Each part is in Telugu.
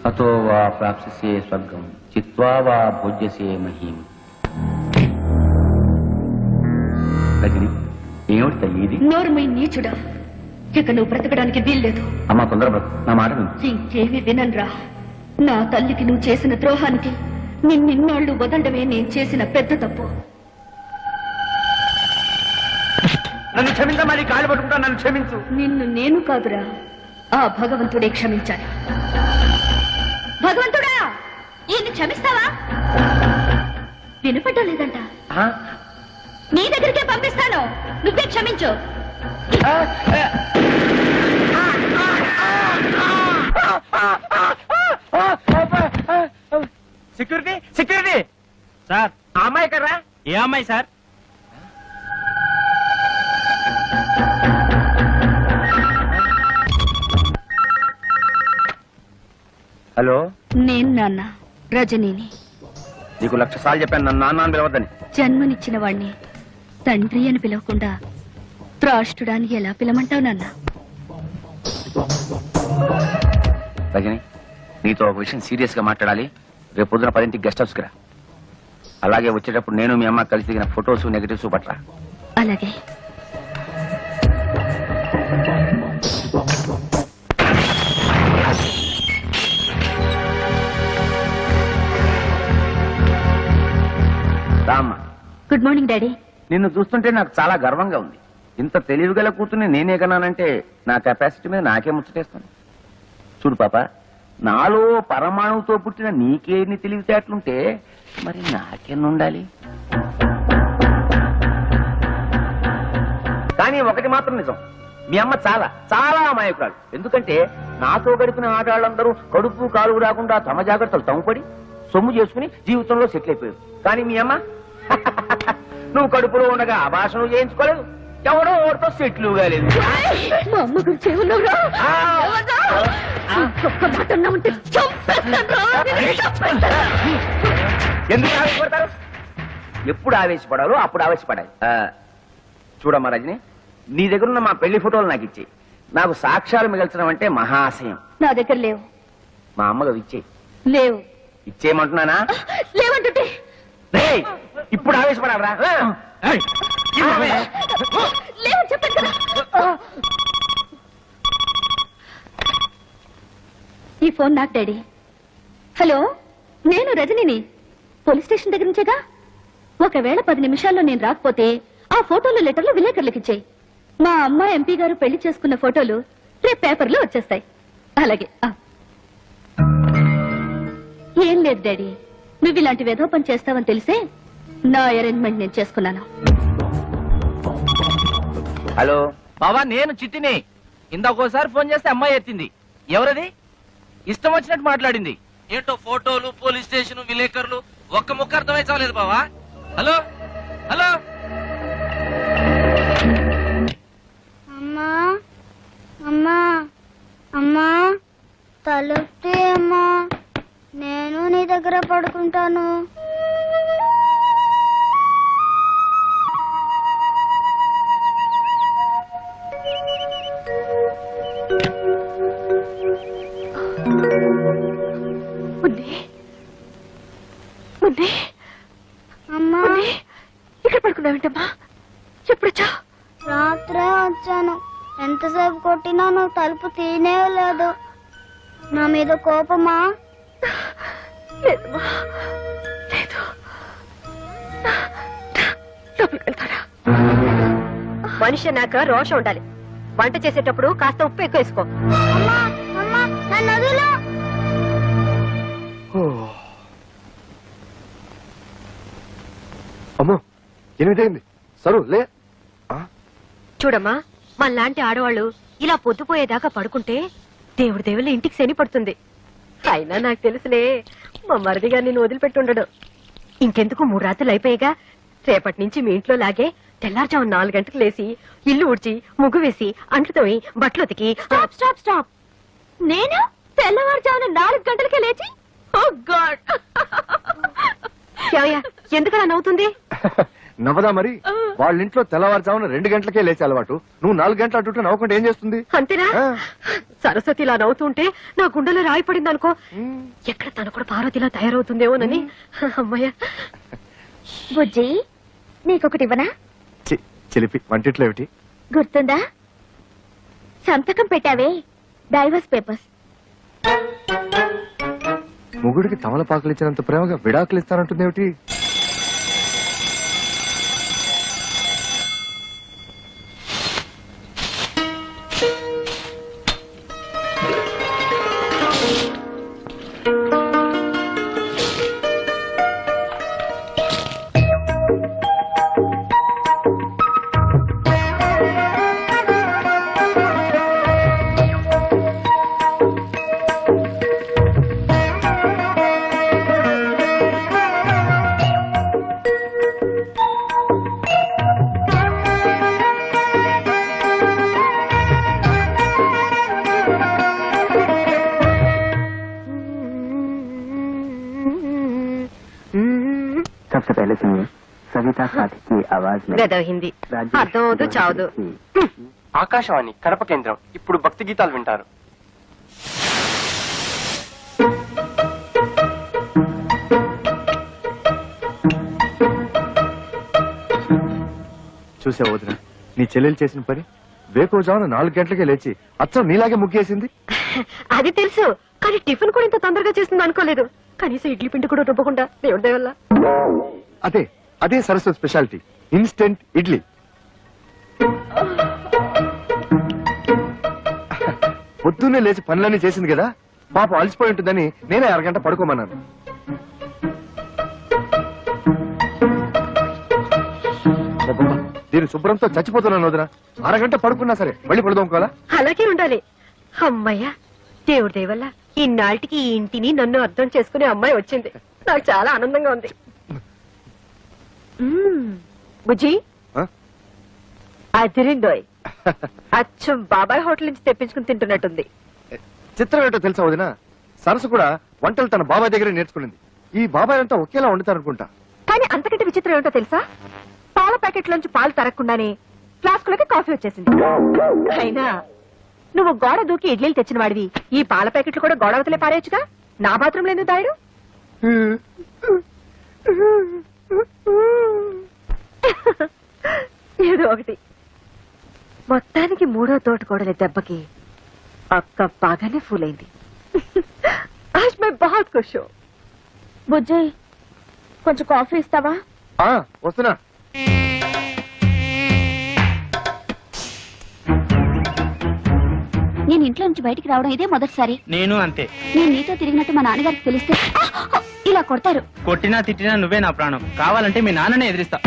హతో వా ప్రాప్స్యసే స్వర్గం చిత్వా వా భోజ్యసే మహీం. రజని, ఏమిటి తల్లి ఇది? నోరుమై నీచుడా, ఇక నువ్వు బ్రతకడానికి వీల్లేదు. అమ్మా తొందర బ్రతు, నా మాట విను. ఇంకేమీ వినన్రా. నా తల్లికి నువ్వు చేసిన ద్రోహానికి నిన్నిన్నాళ్లు వదలడమే నేను చేసిన పెద్ద తప్పు. నన్ను క్షమించమని కాలు పట్టుకుంటా, నన్ను క్షమించు. నిన్ను నేను కాదురా, ఆ భగవంతుడే క్షమించాలి. భగవంతుడా, ఈయన్ని క్షమిస్తావా? వినపడ్డం లేదంట. నీ దగ్గరికే పంపిస్తాను, నువ్వే క్షమించు. సెక్యూరిటీ సెక్యూరిటీ సార్, ఆ అమ్మాయి కర్రా? ఏ అమ్మాయి సార్? హలో, నేను నాన్న రజనీని. నీకు 1,00,000 సార్లు చెప్పాను నన్ను నాన్న అని పిలవద్దని. జన్మనిచ్చిన వాణ్ణి తండ్రి అని పిలవకుండా త్రాష్టుడాన్ని ఎలా పిలమంటావు నాన్న? రజని, నీతో ఒక విషయం సీరియస్ గా మాట్లాడాలి. రేపు పొద్దున 10ంటికి గెస్ట్ హౌస్కి రా. అలాగే వచ్చేటప్పుడు నేను మీ అమ్మ కలిసి దిగిన ఫొటోస్ నెగటివ్స్ పట్రా. అలాగే. రామ్మ. Good morning daddy. నిన్ను చూస్తుంటే నాకు చాలా గర్వంగా ఉంది. ఇంత తెలివిగల కూతుర్ని నేనే కన్నానంటే నా కెపాసిటీ మీద నాకే ముచ్చటేస్తాను. చూడు పాప, నాలో పరమాణువుతో పుట్టిన నీకేని తెలివితేటలుంటే మరి నాకెన్నుండాలి? కానీ ఒకటి మాత్రం నిజం, మీ అమ్మ చాలా చాలా అమాయకురాలు. ఎందుకంటే నాతో గడిపిన ఆటవాళ్ళందరూ కడుపు కాలు రాకుండా తమ జాగ్రత్తలు తమ్ముపడి సొమ్ము చేసుకుని జీవితంలో సెటిల్ అయిపోయారు. కానీ మీ అమ్మ నువ్వు కడుపులో ఉండగా అభాషణ చేయించుకోలేదు, ఎవడో ఓడితో సెటిల్ కాలేదు. మా అమ్మ గురించి ఏమన్నావురా? ఎందుకు ఆవేశపడతారు? ఎప్పుడు ఆవేశపడాలో అప్పుడు ఆవేశపడాలి. చూడమ్మా రజని, నీ దగ్గర ఉన్న మా పెళ్లి ఫోటోలు నాకు ఇచ్చేయి. నాకు సాక్ష్యాలు మిగల్చడం అంటే మహాశయం. నా దగ్గర లేవు. మా అమ్మగా ఇచ్చేయి. లేవు. ఇచ్చేయమంటున్నానా? లేవంటుంటే ఇప్పుడు ఆవేశపడాలరా? లేవని చెప్పాను కదా. ఈ ఫోన్ నాకు డాడీ. హలో, నేను రజనిని. పోలీస్ స్టేషన్ దగ్గర నుంచేగా. ఒకవేళ 10 నిమిషాల్లో నేను రాకపోతే ఆ ఫోటోలు లెటర్లు విలేకరులకు ఇచ్చేయి. మా అమ్మ ఎంపీ గారు పెళ్లి చేసుకున్న ఫోటోలు రేపు పేపర్లో వచ్చేస్తాయి. అలాగే. ఏం లేదు డాడీ, నువ్వు ఇలాంటి వెధవ పని చేస్తావని తెలిసే నా అరేంజ్మెంట్ నేను చేసుకున్నాను. హలో బాబా, నేను చిట్టిని. ఇందాకోసారి ఫోన్ చేస్తే అమ్మాయి ఎత్తింది. ఎవరది? ఇష్టం వచ్చినట్టు మాట్లాడింది. ఏంటో ఫోటోలు, పోలీస్ స్టేషన్, విలేకరులు, ఒక్క ముక్క అర్థమై చాలేదు బావా. Hello hello. అమ్మా అమ్మా అమ్మా, తలుపుతీ అమ్మా, నేను నీ దగ్గర పడుకుంటాను. అమ్మా, ఇక్కడ పడుకున్నావేంటమ్మా? ఎప్పుడొచ్చా? రాత్రే వచ్చాను. ఎంతసేపు కొట్టినా నువ్వు తలుపు తీనే లేదు. నా మీద కోపమా? లేదమ్మా, లేదు. లోపలికి వెళ్తారా? మనిషి నాక రోషం ఉండాలి. వంట చేసేటప్పుడు కాస్త ఉప్పు ఎక్కువ వేసుకో. అమ్మా అమ్మా, నన్ను వదిలు. అమ్మో, 8 అయింది. సరు లే. చూడమ్మా, మనలాంటి ఆడవాళ్ళు ఇలా పొద్దుపోయేదాకా పడుకుంటే దేవుడి దేవుళ్ళ ఇంటికి శని పడుతుంది. అయినా నాకు తెలుసులే, మా మరిదిగా నేను వదిలిపెట్టుండడు. ఇంకెందుకు 3 రాత్రులు అయిపోయాగా. రేపటి నుంచి మీ ఇంట్లో లాగే తెల్లారుజాము 4 గంటలకు లేసి ఇల్లు ఊడ్చి ముగ్గు వేసి అంట్లు తోమి బట్టలు ఉతికి. Stop stop stop. నేను తెల్లవారుజామున 4 గంటలకే లేచి? ఓ గాడ్! ఎందుకలా నవ్వుతుంది? నవ్వదా మరి? వాళ్ళ ఇంట్లో తెల్లవారుజామున 2 గంటలకే లేచే అలవాటు. నువ్వు 4 గంటలు అటుంటే నవ్వుకుంటే ఏం చేస్తుంది? అంతేనా? ఆ. సరస్వతి ఇలా నవ్వుతుంటే నా గుండెలో రాయి పడింది అనుకో. ఎక్కడ తను కూడా పార్వతిలా తయారవుతుందేమోనని. అమ్మయ్య. బుజ్జి నీకొకటి ఇవ్వనా? చిలిపి వంటిట్లో ఏమిటి? గుర్తుందా? సంతకం పెట్టావే, డైవర్స్ పేపర్స్. మొగుడికి తమలపాకులు ఇచ్చినంత ప్రేమగా విడాకులు ఇస్తానంటుంది ఏమిటి? सबसे पहले सुनिए सविता साथी की आवाज में గదో హిందీ అర్థం అవదు చావదు. ఆకాశవాణి కడప కేంద్రం ఇప్పుడు భక్తి గీతాలు వింటారు. చూసా వదిన, నీ చెల్లెలు చేసిన పని. వేకోజామున 4 గంటలకే లేచి అచ్చం నీలాగే ముగ్గేసింది. అది తెలుసు, కానీ టిఫిన్ కూడా ఇంత తొందరగా చేస్తుంది అనుకోలేదు. కనీసం ఇడ్లీ పిండి కూడా రుబ్బకుండా దేవుడి దయ వల్ల. అదే అదే సరస్వతి స్పెషాలిటీ, ఇన్స్టెంట్ ఇడ్లీ. పొద్దున్నే లేచి పనులన్నీ చేసింది కదా, పాప అలసిపోయి ఉంటుందని నేనే 1 గంట పడుకోమన్నాను. అబ్బబ్బా, దీని శుభ్రంతో చచ్చిపోతున్నాను వదిన. 1 గంట పడుకున్నా సరే మళ్ళీ పడుకోవాలా? అలాగే ఉండాలి. అమ్మయ్య, దేవుడి దయ వల్ల ఇన్నాళ్ళకి ఈ ఇంటిని నన్ను అర్థం చేసుకునే అమ్మాయి వచ్చింది. నాకు చాలా ఆనందంగా ఉంది. బుజ్జి ఆ? అదిరిందోయ్. అచ్చం బాబాయ్ హోటల్ నుంచి తెప్పించుకుని తింటున్నట్టుంది. చిత్రం ఏంటో తెలుసా వదిన, సరస్సు కూడా వంటలు తన బాబాయ్ దగ్గరే నేర్చుకునింది. ఈ బాబాయ్ అంతా ఒకేలా వండుతారనుకుంటా. కానీ అంతకంటే విచిత్రం ఏంటో తెలుసా? పాల ప్యాకెట్ లోంచి పాలు తరగకుండానే ఫ్లాస్కులకి కాఫీ వచ్చేసింది. అయినా నువ్వు గోడ దూకి ఇడ్లీలు తెచ్చిన వాడివి, ఈ పాల ప్యాకెట్లు కూడా గోడ అవతలే పారేయచ్చుగా. నా బాత్రూంలో ఎందుకు దాయడు? ఏదో ఒకటి. మొత్తానికి 3వ తోటకోడలి దెబ్బకి అక్క బాగానే ఫూల్ అయింది. ఆజ్ మై బహుత్ ఖుష్ హూ. బుజ్జి కొంచెం కాఫీ ఇస్తావా? వస్తున్నా. నేను ఇంట్లో నుంచి బయటికి రావడం ఇదే మొదటిసారి. నేను అంతే. నేను నీతో తిరిగినట్టు మా నాన్నగారికి తెలిస్తే ఇలా కొడతారు. కొట్టినా తిట్టినా నువ్వే నా ప్రాణం. కావాలంటే మీ నాన్ననే ఎదిరిస్తా.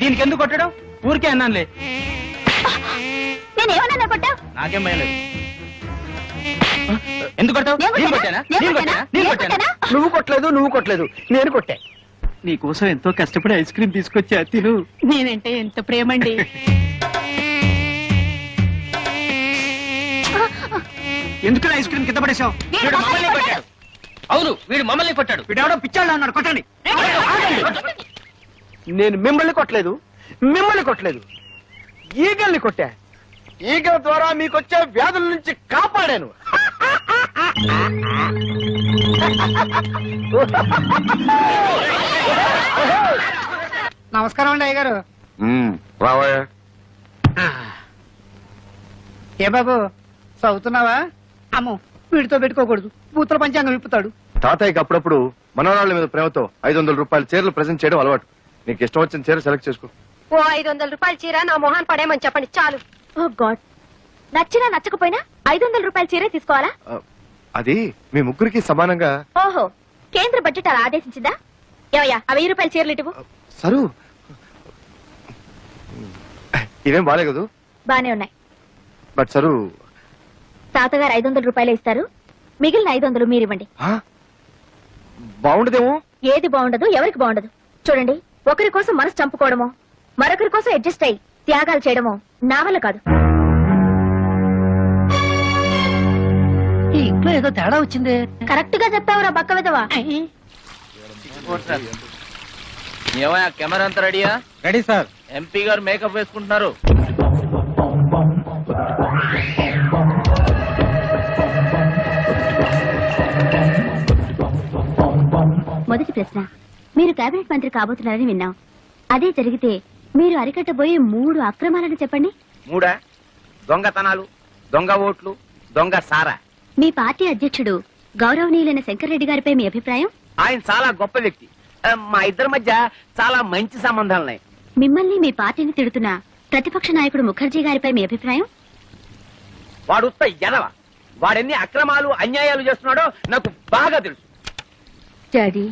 దీనికి ఎందుకు కొట్టడం? ఊరికే అన్నానులే. నేనేమన్నా కొట్టావు? నాకేం భయలేదు. ఎందుకు కొట్టావు? నేను కొట్టానా? నేను కొట్టానా? నేను కొట్టానా? నువ్వు కొట్టలేదు నేను కొట్టా. నీకోసం ఎంతో కష్టపడి ఐస్ క్రీమ్ తీసుకొచ్చా, తిను. నేనంటే ఎంత ప్రేమండి. ఎందుకు ఐస్ క్రీమ్ కింద పడేశావు? వీడు మమ్మల్ని కొట్టాడు. అవును, వీడు మమ్మల్ని కొట్టాడు. వీడెవడో పిచ్చాడు అన్నాడు. కొట్టండి. నేను మిమ్మల్ని కొట్టలేదు, ఈగల్ని కొట్టా. ఈగల ద్వారా మీకొచ్చే వ్యాధుల నుంచి కాపాడాను. నమస్కారం అండి అయ్యగారు. రావయ్యా. ఏ బాబు చదువుతున్నావా? అమ్మో, వీడితో పెట్టుకోకూడదు, బూతుల పంచాంగం విప్పుతాడు. తాతయ్యకి అప్పుడప్పుడు మనవరాళ్ళ మీద ప్రేమతో 500 రూపాయల చీరలు ప్రెజెంట్ చేయడం అలవాటు. నీకు ఇష్టం వచ్చిన చీర సెలెక్ట్ చేసుకో. ఓ 500 రూపాయల చీర నా మొహాన్ పడేయమని చెప్పండి చాలు. ఓ గాడ్, నచ్చినా నచ్చకపోయినా 500 రూపాయల చీరే తీసుకోవాలా? అది మీ ముగ్గురికి సమానంగా. ఓహో, కేంద్ర బడ్జెట్ అలా ఆదేశించిందా? ఏవయ్యా, ఆ 1000 రూపాయల చీరలు ఇటువు. సరు, ఇవేం బాలే కదూ? బానే ఉన్నాయి. బట్ సరు, తాతగారు 500 రూపాయలే ఇస్తారు, మిగిలిన 500 మీరివ్వండి. బాగుండదేమో. ఏది బాగుండదు, ఎవరికి బాగుండదు. చూడండి, ఒకరి కోసం మనసు చంపుకోవడమో, మరొకరి కోసం అడ్జస్ట్ అయ్యి త్యాగాలు చేయడమో నా వల్ల కాదు. ఈ ఇంట్లో ఏదో తేడా వచ్చింది. కరెక్ట్ గా చెప్పావురా బక్క విధవా. ఏమయ్యా కెమెరా అంతా రెడీయా? Ready sir. ఎంపీ గారు మేకప్ వేసుకుంటున్నారు. మొదటి ప్రశ్న, మీరు కేబినెట్ మంత్రి కాబోతున్నారని విన్నాం. అదే జరిగితే మీరు అరికట్టబోయే 3 అక్రమాలను చెప్పండి. 3 దొంగతనాలు, దొంగ ఓట్లు, దొంగ సారా. మీ పార్టీ అధ్యక్షుడు గౌరవనీయులైన శంకర్రెడ్డి గారిపై మీ అభిప్రాయం? ఆయన చాలా గొప్ప వ్యక్తి. మా ఇద్దరి మధ్య చాలా మంచి సంబంధాలున్నాయి. మిమ్మల్ని మీ పార్టీని తిడుతున్న ప్రతిపక్ష నాయకుడు ముఖర్జీ గారిపై మీ అభిప్రాయం? వాడు ఉత్త ఎదవ. వాడెన్ని అక్రమాలు అన్యాయాలు చేస్తున్నాడో నాకు బాగా తెలుసు. డాడీ,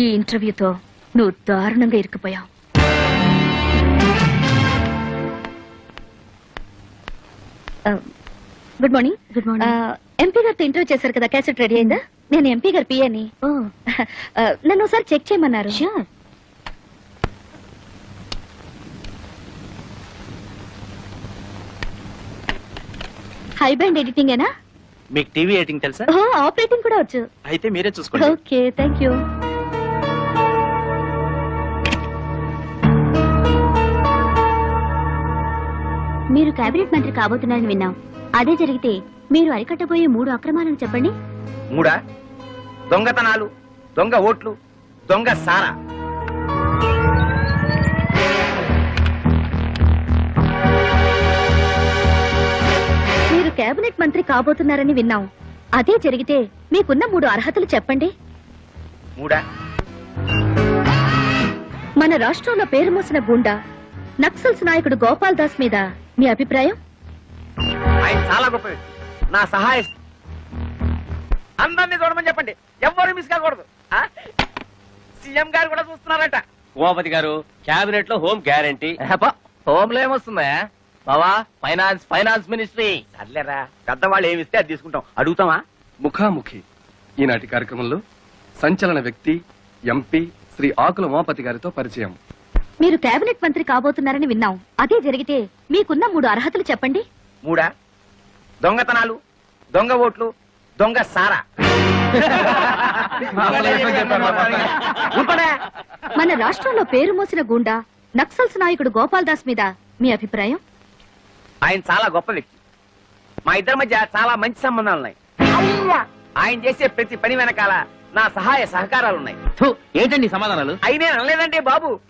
ఈ ఇంటర్వ్యూతో నువ్వు దారుణంగా ఇరుక్కుపోయావు. Good morning. Good morning. MP గారితో ఇంటర్వ్యూ చేశారు కదా, క్యాసెట్ రెడీ అయిందా? నేను ఎంపీ గారి పిఏని. నన్ను ఒకసారి చెక్ చేయమన్నారు. షూర్. హై బ్యాండ్ ఎడిటింగ్ ఏనా? మీకు టీవీ ఎడిటింగ్ తెలుసా? ఆపరేటింగ్ కూడా వచ్చు. అయితే మీరే చూసుకోండి. Okay, thank you. మీరు కేబినెట్ మంత్రి కాబోతున్నారని విన్నాం. అదే జరిగితే మీరు అరికట్టబోయే 3 అక్రమాలను చెప్పండి. 3 దొంగతనాలు, దొంగ ఓట్లు, దొంగ సారా. మీరు కేబినెట్ మంత్రి కాబోతున్నారని విన్నాం. అదే జరిగితే మీకున్న 3 అర్హతలు చెప్పండి. 3 మన రాష్ట్రంలో పేరు మోసిన గుండా నక్సల్స్ నాయకుడు గోపాల్ దాస్ మీద మీ అభిప్రాయం? ఆయన చాలా గొప్ప వ్యక్తి. నా సహాయ అందరినీ చూడమని చెప్పండి. ఎవ్వరు మిస్ కాకూడదు. సీఎం గారు కూడా చూస్తున్నారట. ఉమాపతి గారు, క్యాబినెట్ లో హోమ్ గ్యారంటీ. హోమ్ లో ఏమొస్తుందా బావా? Finance ministry. సర్లేరా, పెద్దవాళ్ళు ఏమిస్తే అది తీసుకుంటాం. అడుగుతామా? ముఖాముఖి ఈనాటి కార్యక్రమంలో సంచలన వ్యక్తి ఎంపీ శ్రీ ఆకుల ఉమాపతి గారితో పరిచయం. మీరు కేబినెట్ మంత్రి కాబోతున్నారని విన్నాం. అదే జరిగితే మీకున్న 3 అర్హతలు చెప్పండి. 3 దొంగతనాలు, దొంగ ఓట్లు, దొంగ సారా. మన రాష్ట్రంలో పేరు మోసిన గుండా నక్సల్స్ నాయకుడు గోపాల్ దాస్ మీద మీ అభిప్రాయం? ఆయన చాలా గొప్ప వ్యక్తి. మా ఇద్దరి మధ్య చాలా మంచి సంబంధాలున్నాయి. ఆయన చేసే ప్రతి పని వెనకాల నా సహాయ సహకారాలున్నాయి. ఏంటండి సమాధానాలు? అయినే అనలేదంటే బాబు.